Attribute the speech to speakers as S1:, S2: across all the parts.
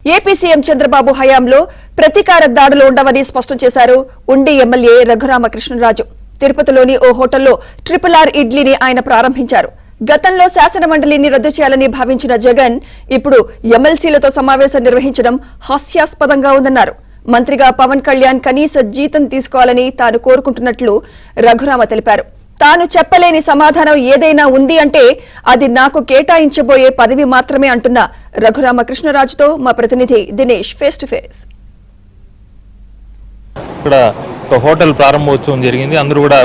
S1: AP CM Chandrababu హయాంలో ప్రతీకార దాడులు ఉండవని స్పష్టం చేశారు ఉండి ఎమ్మెల్యే రఘురామకృష్ణరాజు. తిరుపతిలోని ఓ హోటల్లో RRR ఇడ్లీని ఆయన ప్రారంభించారు. గతంలో శాసనమండలిని రద్దు చేయాలని భావించిన జగన్ ఇప్పుడు ఎమ్మెల్సీలతో సమావేశం నిర్వహించడం హాస్యాస్పదంగా ఉందన్నారు. మంత్రిగా పవన్ కళ్యాణ్ కనీస జీతం తీసుకోవాలని తాను కోరుకుంటున్నట్లు రఘురామ తెలిపారు. తాను చెప్పలేని సమాధానం ఏదైనా ఉంది అంటే అది నాకు కేటాయించబోయే పదవి మాత్రమే అంటున్న రఘురామకృష్ణరాజుతో మా ప్రతినిధి దినేష్ ఫేస్ టు ఫేస్.
S2: ఇక్కడ ఒక హోటల్ ప్రారంభోత్సవం జరిగింది. అందరూ కూడా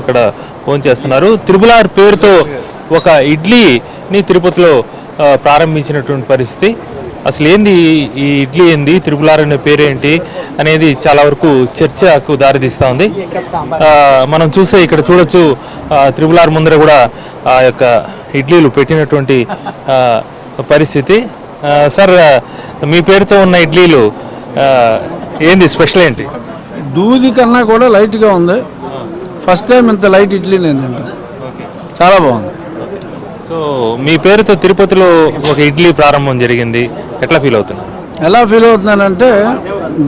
S2: ఇక్కడ ఫోన్ చేస్తున్నారు. RRR పేరుతో ఒక ఇడ్లీని తిరుపతిలో ప్రారంభించినటువంటి పరిస్థితి. అసలు ఏంది ఈ ఇడ్లీ, ఏంది RRR అనే పేరేంటి అనేది చాలా వరకు చర్చకు దారితీస్తా ఉంది. మనం చూస్తే ఇక్కడ చూడొచ్చు RRR ముందర కూడా ఆ యొక్క ఇడ్లీలు పెట్టినటువంటి పరిస్థితి. సార్, మీ పేరుతో ఉన్న ఇడ్లీలు ఏంది స్పెషల్ ఏంటి?
S3: దూది కన్నా కూడా లైట్గా ఉంది. ఫస్ట్ టైం ఇంత లైట్ ఇడ్లీ నేను తింటాను. చాలా బాగుంది.
S2: సో మీ పేరుతో తిరుపతిలో ఒక ఇడ్లీ ప్రారంభం జరిగింది. ఎట్లా ఫీల్ అవుతున్నా?
S3: ఎలా ఫీల్ అవుతున్నానంటే,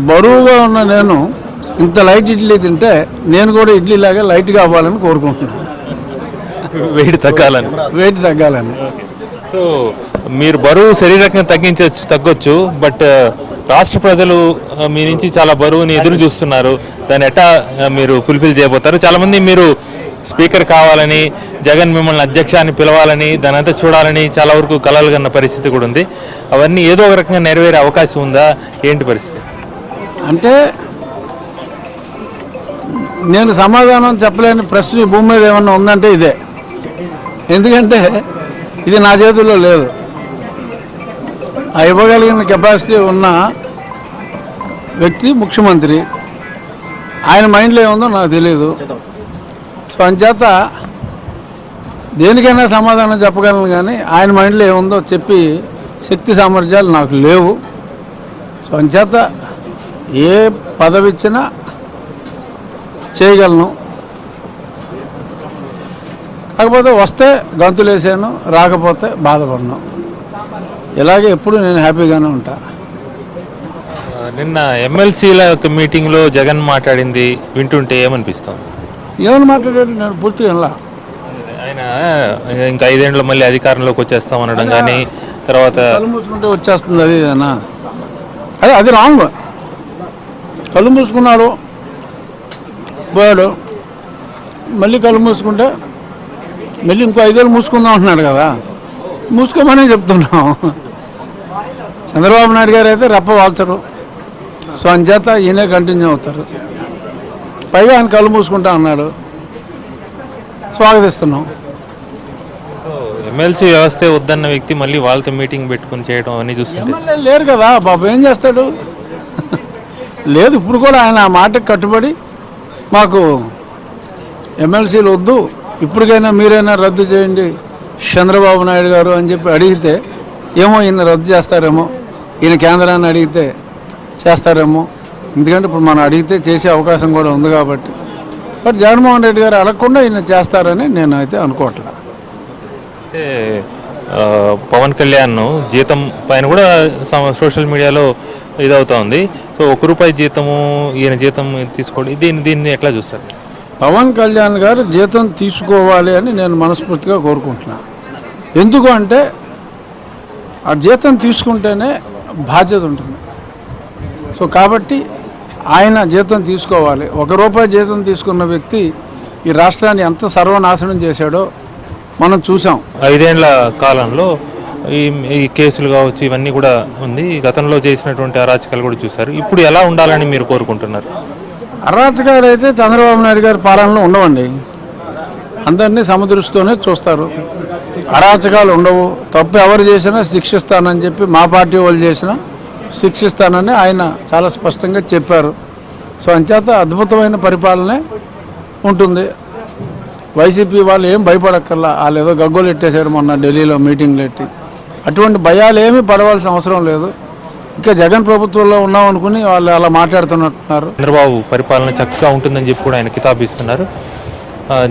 S3: బరువుగా ఉన్న నేను ఇంత లైట్ ఇడ్లీ తింటే నేను కూడా ఇడ్లీ లాగా లైట్గా అవ్వాలని కోరుకుంటున్నాను.
S2: వెయిట్ తగ్గాలని. సో మీరు బరువు శరీరంగా తగ్గొచ్చు, బట్ రాష్ట్ర ప్రజలు మీ నుంచి చాలా బరువుని ఎదురు చూస్తున్నారు. దాన్ని ఎట్టా మీరు ఫుల్ఫిల్ చేయబోతారు? చాలామంది మీరు స్పీకర్ కావాలని, జగన్ మిమ్మల్ని అధ్యక్షాన్ని పిలవాలని, దాని అంతా చూడాలని చాలా వరకు కలలు కన్న పరిస్థితి కూడా ఉంది. అవన్నీ ఏదో ఒక రకంగా నెరవేరే అవకాశం ఉందా? ఏంటి పరిస్థితి?
S3: అంటే నేను సమాధానం చెప్పలేని ప్రశ్న భూమి మీద ఏమన్నా ఉందంటే ఇదే. ఎందుకంటే ఇది నా చేతుల్లో లేదు. ఆ ఇవ్వగలిగిన కెపాసిటీ ఉన్న వ్యక్తి ముఖ్యమంత్రి. ఆయన మైండ్లో ఏముందో నాకు తెలియదు. సో అంచేత దేనికైనా సమాధానం చెప్పగలను, కానీ ఆయన మైండ్లో ఏముందో చెప్పి శక్తి సామర్థ్యాలు నాకు లేవు. సో అంచేత ఏ పదవి ఇచ్చినా చేయగలను. కాకపోతే వస్తే గంతులేసాను, రాకపోతే బాధపడను. ఇలాగే ఎప్పుడు నేను హ్యాపీగానే ఉంటా.
S2: నిన్న ఎమ్మెల్సీల మీటింగ్లో జగన్ మాట్లాడింది వింటుంటే ఏమనిపిస్తుంది?
S3: ఏమని మాట్లాడాడు? నేను పూర్తిగా వినలా.
S2: ఆయన ఇంకా 5 ఏళ్ళు మళ్ళీ అధికారంలోకి వచ్చేస్తాం అనడం, కానీ తర్వాత
S3: కళ్ళు మూసుకుంటే వచ్చేస్తుంది అది ఇదేనా? అది రాంగ్. కళ్ళు మూసుకున్నాడు, పోయాడు. మళ్ళీ కళ్ళు మూసుకుంటే మళ్ళీ ఇంకో 5 ఏళ్ళు మూసుకుందాం అంటున్నాడు కదా. మూసుకోమనే చెప్తున్నాం. చంద్రబాబు నాయుడు గారు అయితే రెప్ప వాల్చరు. సో అంచేత ఈయనే కంటిన్యూ అవుతారు. పైగా ఆయన కళ్ళు మూసుకుంటా అన్నాడు. స్వాగతిస్తున్నాం.
S2: ఎమ్మెల్సీ వ్యవస్థే వద్దన్న వ్యక్తి మళ్ళీ వాళ్ళతో మీటింగ్ పెట్టుకుని చేయడం అన్నీ చూస్తుంటే
S3: ఎమ్మెల్యే లేరు కదా బాబు, ఏం చేస్తాడు? లేదు, ఇప్పుడు కూడా ఆయన ఆ మాటకు కట్టుబడి మాకు ఎమ్మెల్సీలు వద్దు, ఇప్పటికైనా మీరైనా రద్దు చేయండి చంద్రబాబు నాయుడు గారు అని చెప్పి అడిగితే ఏమో ఈయన రద్దు చేస్తారేమో, ఈయన కేంద్రాన్ని అడిగితే చేస్తారేమో. ఎందుకంటే ఇప్పుడు మనం అడిగితే చేసే అవకాశం కూడా ఉంది కాబట్టి. బట్ జగన్మోహన్ రెడ్డి గారు అడగకుండా ఈయన చేస్తారని నేను అయితే అనుకోవట్లే.
S2: అంటే పవన్ కళ్యాణ్ జీతం పైన కూడా సోషల్ మీడియాలో ఇదవుతా ఉంది. సో ₹1 జీతము, ఈయన జీతం తీసుకోండి, దీన్ని ఎట్లా చూస్తారు?
S3: పవన్ కళ్యాణ్ గారు జీతం తీసుకోవాలి అని నేను మనస్ఫూర్తిగా కోరుకుంటున్నా. ఎందుకు అంటే ఆ జీతం తీసుకుంటేనే బాధ్యత ఉంటుంది. సో కాబట్టి ఆయన జీతం తీసుకోవాలి. ₹1 జీతం తీసుకున్న వ్యక్తి ఈ రాష్ట్రాన్ని ఎంత సర్వనాశనం చేశాడో మనం చూసాం.
S2: 5 ఏళ్ల కాలంలో ఈ కేసులు కావచ్చు, ఇవన్నీ కూడా ఉంది. గతంలో చేసినటువంటి అరాచకాలు కూడా చూశారు. ఇప్పుడు ఎలా ఉండాలని మీరు కోరుకుంటున్నారు?
S3: అరాచకాలు అయితే చంద్రబాబు నాయుడు గారి పాలనలో ఉండవండి. అందరినీ సమదృష్టితోనే చూస్తారు. అరాచకాలు ఉండవు. తప్పు ఎవరు చేసినా శిక్షిస్తానని చెప్పి మా పార్టీ వాళ్ళు చేసినా శిక్షిస్తానని ఆయన చాలా స్పష్టంగా చెప్పారు. సో అంచేత అద్భుతమైన పరిపాలనే ఉంటుంది. వైసీపీ వాళ్ళు ఏం భయపడక్కర్లా. వాళ్ళు ఏదో గగ్గోలు ఎట్టేశారు మొన్న ఢిల్లీలో మీటింగ్లు ఎట్టి. అటువంటి భయాలు ఏమీ పడవలసిన అవసరం లేదు. ఇంకా జగన్ ప్రభుత్వంలో ఉన్నాం అనుకుని వాళ్ళు అలా మాట్లాడుతున్నట్టున్నారు.
S2: చంద్రబాబు పరిపాలన చక్కగా ఉంటుందని చెప్పి కూడా ఆయన కితాబిస్తున్నారు.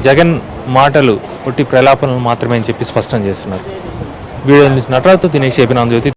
S2: జగన్ మాటలు ఒట్టి ప్రలాపనలు మాత్రమే అని చెప్పి స్పష్టం చేస్తున్నారు. వీడియో నుంచి నటరాజుతో దినేష్, ఏపీ జ్యోతి.